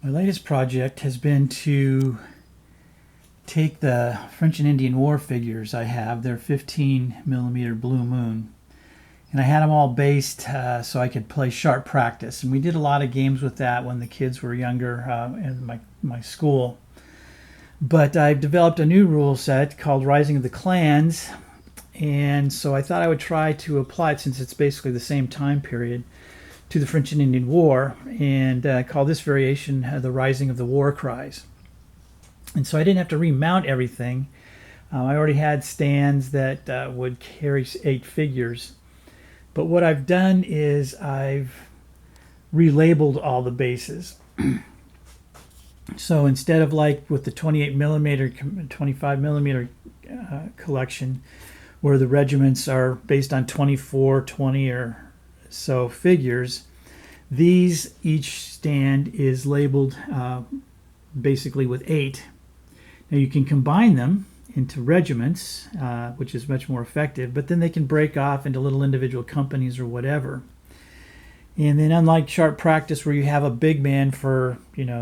My latest project has been to take the French and Indian War figures I have. They're 15 millimeter Blue Moon. And I had them all based so I could play sharp practice. And we did a lot of games with that when the kids were younger in my school. But I've developed a new rule set called Rising of the Clans. And so I thought I would try to apply it, since it's basically the same time period, to the French and Indian War, and call this variation the Rising of the War Cries. And so I didn't have to remount everything. I already had stands that would carry 8 figures. But what I've done is I've relabeled all the bases. So instead of like with the 28 millimeter, 25 millimeter collection, where the regiments are based on 24, 20 or so figures, these, each stand is labeled basically with 8. Now you can combine them into regiments, which is much more effective, but then they can break off into little individual companies or whatever. And then, unlike sharp practice where you have a big man for,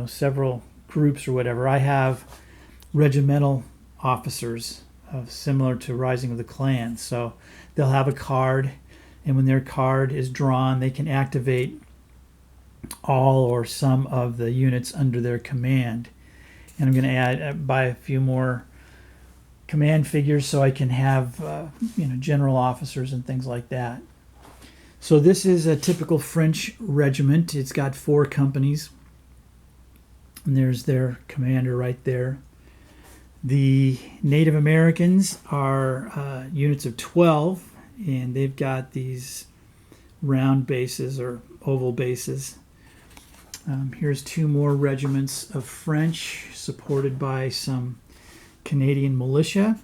several groups or whatever, I have regimental officers similar to Rising of the Clans. So they'll have a card, and when their card is drawn, they can activate all or some of the units under their command. And I'm going to buy a few more command figures so I can have general officers and things like that. So this is a typical French regiment. It's got 4 companies, and there's their commander right there. The Native Americans are units of 12, and they've got these round bases or oval bases. Here's 2 more regiments of French, supported by some Canadian militia.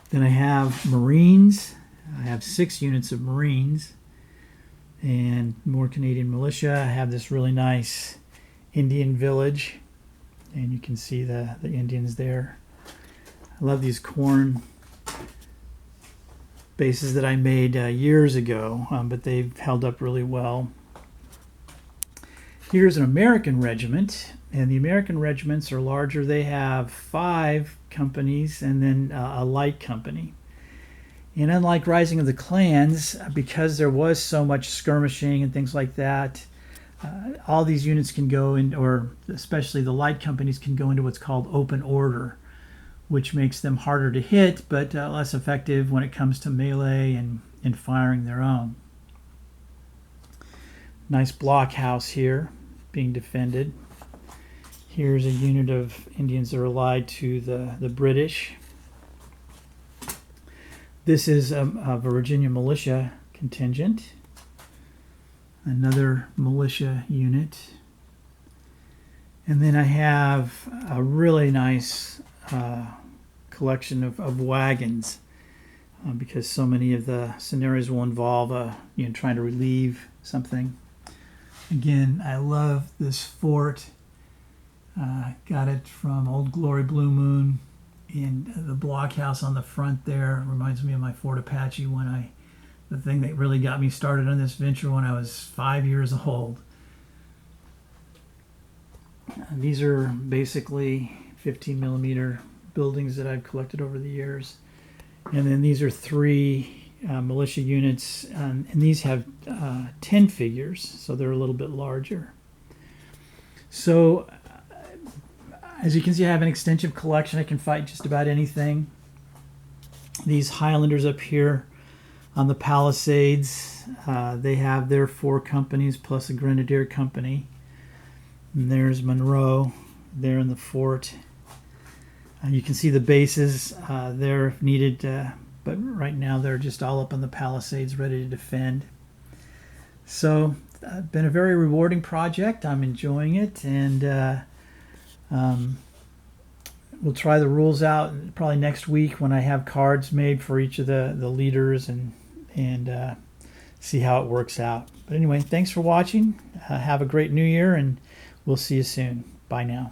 Then I have Marines. I have 6 units of Marines and more Canadian militia. I have this really nice Indian village, and you can see the Indians there. I love these corn bases that I made years ago, but they've held up really well. Here's an American regiment, and the American regiments are larger. They have 5 companies and then a light company. And unlike Rising of the Clans, because there was so much skirmishing and things like that, all these units can go in, or especially the light companies can go into what's called open order, which makes them harder to hit, but less effective when it comes to melee and firing their own. Nice blockhouse here being defended. Here's a unit of Indians that are allied to the British. This is a Virginia militia contingent. Another militia unit. And then I have a really nice collection of wagons, because so many of the scenarios will involve trying to relieve something. Again, I love this fort. Got it from Old Glory Blue Moon, and the blockhouse on the front there reminds me of my Fort Apache the thing that really got me started on this venture when I was 5 years old. These are basically 15 millimeter buildings that I've collected over the years. And then these are 3 militia units, and these have 10 figures, so they're a little bit larger. So as you can see, I have an extensive collection. I can fight just about anything. These Highlanders up here on the Palisades, they have their 4 companies plus a Grenadier company. And there's Monroe there in the fort. You can see the bases there if needed, but right now they're just all up on the Palisades ready to defend. So been a very rewarding project. I'm enjoying it, and we'll try the rules out probably next week when I have cards made for each of the leaders and see how it works out. But anyway, thanks for watching. Have a great new year, and we'll see you soon. Bye now.